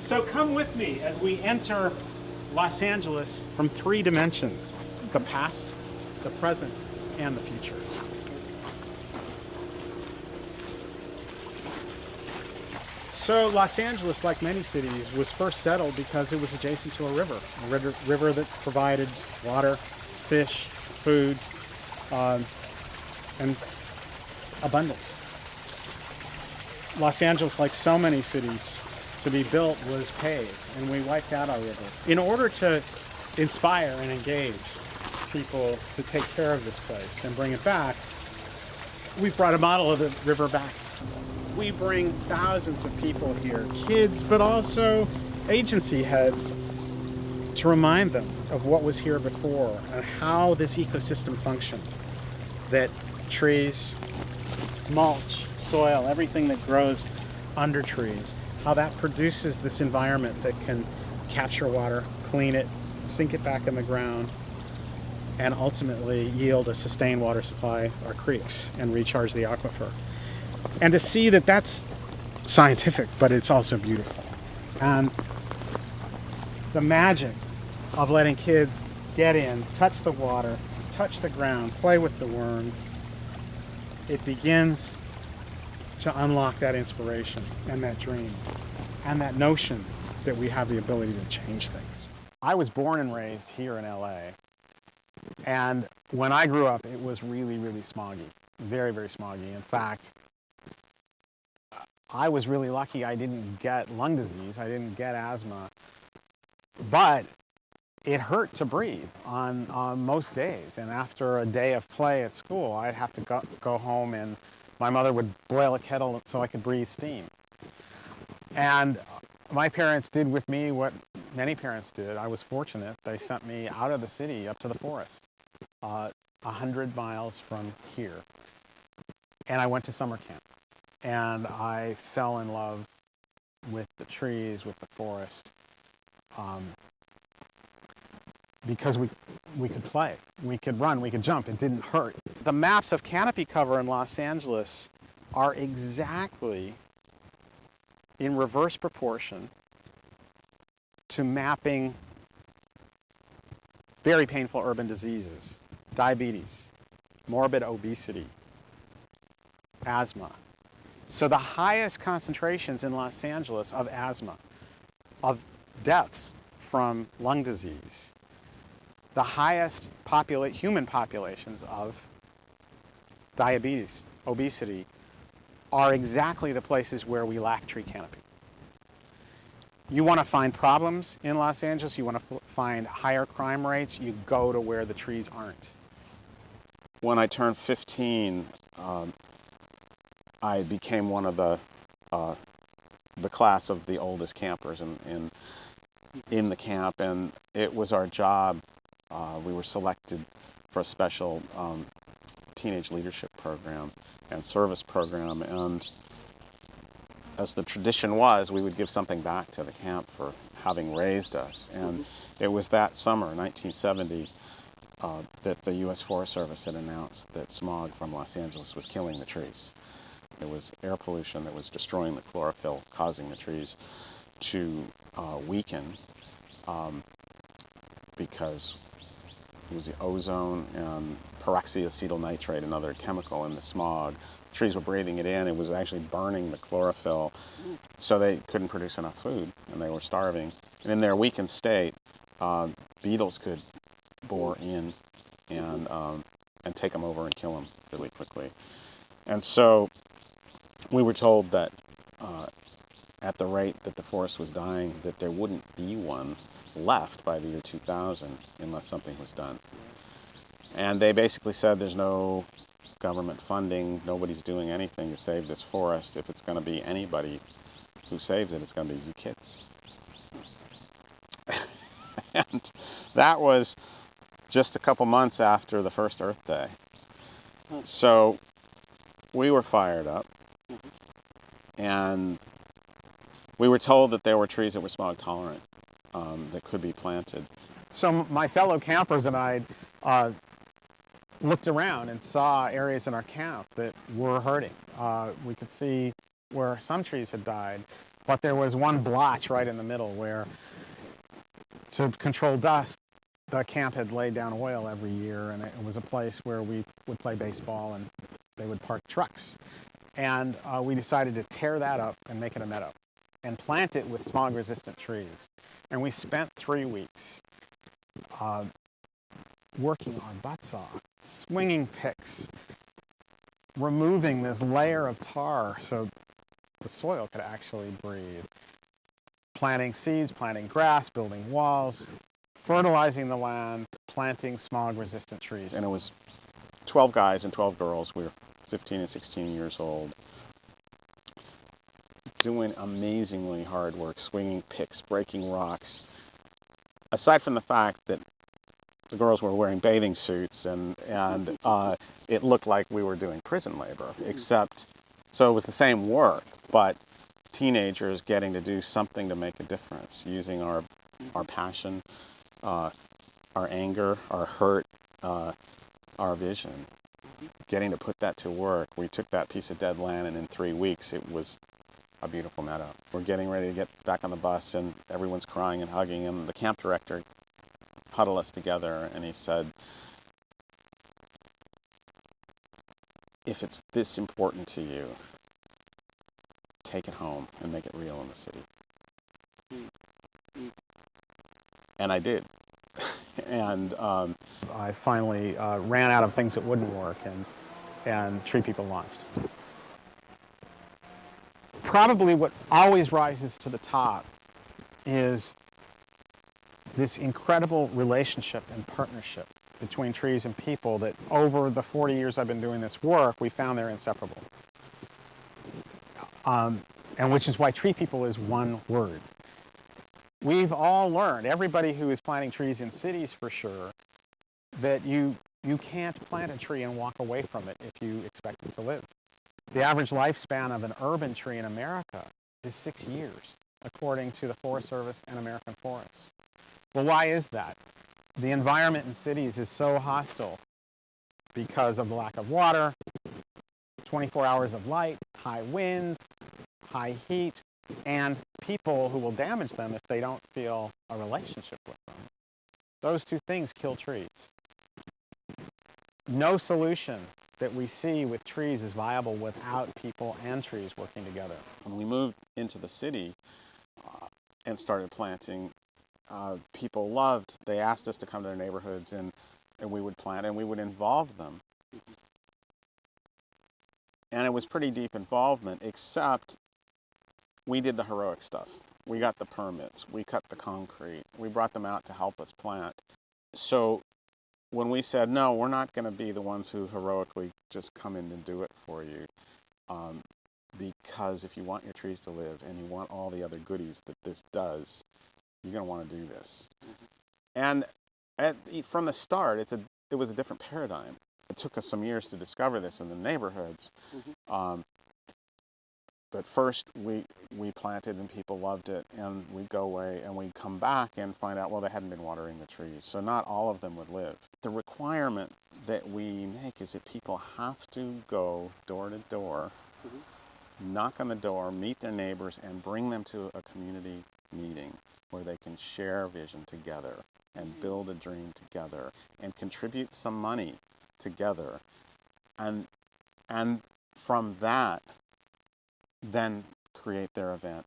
So come with me as we enter Los Angeles from three dimensions: the past, the present, and the future. So Los Angeles, like many cities, was first settled because it was adjacent to a river that provided water, fish, food, and abundance. Los Angeles, like so many cities to be built, was paved, and we wiped out our river. In order to inspire and engage people to take care of this place and bring it back, we brought a model of the river back. We bring thousands of people here, kids, but also agency heads, to remind them of what was here before and how this ecosystem functioned. That trees, mulch, soil, everything that grows under trees, how that produces this environment that can capture water, clean it, sink it back in the ground, and ultimately yield a sustained water supply, our creeks, and recharge the aquifer. And to see that that's scientific, but it's also beautiful. And the magic of letting kids get in, touch the water, touch the ground, play with the worms, it begins to unlock that inspiration and that dream and that notion that we have the ability to change things. I was born and raised here in LA, and when I grew up, it was really, really smoggy, very, very smoggy. In fact, I was really lucky I didn't get lung disease, I didn't get asthma, but it hurt to breathe on most days. And after a day of play at school, I'd have to go home, and my mother would boil a kettle so I could breathe steam. And my parents did with me what many parents did. I was fortunate. They sent me out of the city up to the forest, 100 miles from here. And I went to summer camp. And I fell in love with the trees, with the forest, because we could play, we could run, we could jump, it didn't hurt. The maps of canopy cover in Los Angeles are exactly in reverse proportion to mapping very painful urban diseases: diabetes, morbid obesity, asthma. So the highest concentrations in Los Angeles of asthma, of deaths from lung disease, the highest human populations of diabetes, obesity, are exactly the places where we lack tree canopy. You want to find problems in Los Angeles, you want to find higher crime rates, you go to where the trees aren't. When I turned 15, I became one of the class of the oldest campers in the camp, and it was our job. We were selected for a special teenage leadership program and service program, and as the tradition was, we would give something back to the camp for having raised us. And it was that summer, 1970, that the U.S. Forest Service had announced that smog from Los Angeles was killing the trees. It was air pollution that was destroying the chlorophyll, causing the trees to weaken because it was the ozone and peroxyacetyl nitrate, another chemical in the smog. Trees were breathing it in. It was actually burning the chlorophyll, so they couldn't produce enough food, and they were starving. And in their weakened state, beetles could bore in and take them over and kill them really quickly. And so we were told that at the rate that the forest was dying, that there wouldn't be one left by the year 2000 unless something was done. And they basically said there's no government funding, nobody's doing anything to save this forest. If it's going to be anybody who saves it, it's going to be you kids. And that was just a couple months after the first Earth Day. So we were fired up, and we were told that there were trees that were smog tolerant that could be planted. So my fellow campers and I looked around and saw areas in our camp that were hurting. We could see where some trees had died. But there was one blotch right in the middle where, to control dust, the camp had laid down oil every year, and it was a place where we would play baseball and they would park trucks. And we decided to tear that up and make it a meadow and plant it with smog-resistant trees. And we spent 3 weeks working our butts off, swinging picks, removing this layer of tar so the soil could actually breathe, planting seeds, planting grass, building walls, fertilizing the land, planting smog-resistant trees. And it was 12 guys and 12 girls. We were 15 and 16 years old, doing amazingly hard work, swinging picks, breaking rocks. Aside from the fact that the girls were wearing bathing suits and it looked like we were doing prison labor, except, so it was the same work, but teenagers getting to do something to make a difference, using our passion, our anger, our hurt, our vision, getting to put that to work. We took that piece of dead land, and in 3 weeks it was a beautiful meadow. We're getting ready to get back on the bus, and everyone's crying and hugging, and the camp director huddled us together, and he said, if it's this important to you, take it home and make it real in the city. And I did. And I finally ran out of things that wouldn't work, and TreePeople launched. Probably what always rises to the top is this incredible relationship and partnership between trees and people that over the 40 years I've been doing this work, we found they're inseparable. And which is why TreePeople is one word. We've all learned, everybody who is planting trees in cities for sure, that you can't plant a tree and walk away from it if you expect it to live. The average lifespan of an urban tree in America is 6 years, according to the Forest Service and American Forests. Well, why is that? The environment in cities is so hostile because of the lack of water, 24 hours of light, high wind, high heat, and people who will damage them if they don't feel a relationship with them. Those two things kill trees. No solution that we see with trees is viable without people and trees working together. When we moved into the city and started planting, people loved, they asked us to come to their neighborhoods, and we would plant and we would involve them. And it was pretty deep involvement, except we did the heroic stuff. We got the permits, we cut the concrete, we brought them out to help us plant. So when we said, no, we're not going to be the ones who heroically just come in and do it for you, because if you want your trees to live and you want all the other goodies that this does, you're going to want to do this. And from the start, it was a different paradigm. It took us some years to discover this in the neighborhoods. But first, we planted and people loved it, and we'd go away and we'd come back and find out, well, they hadn't been watering the trees, so not all of them would live. The requirement that we make is that people have to go door to door, knock on the door, meet their neighbors, and bring them to a community meeting where they can share vision together and build a dream together and contribute some money together. And from that, then create their event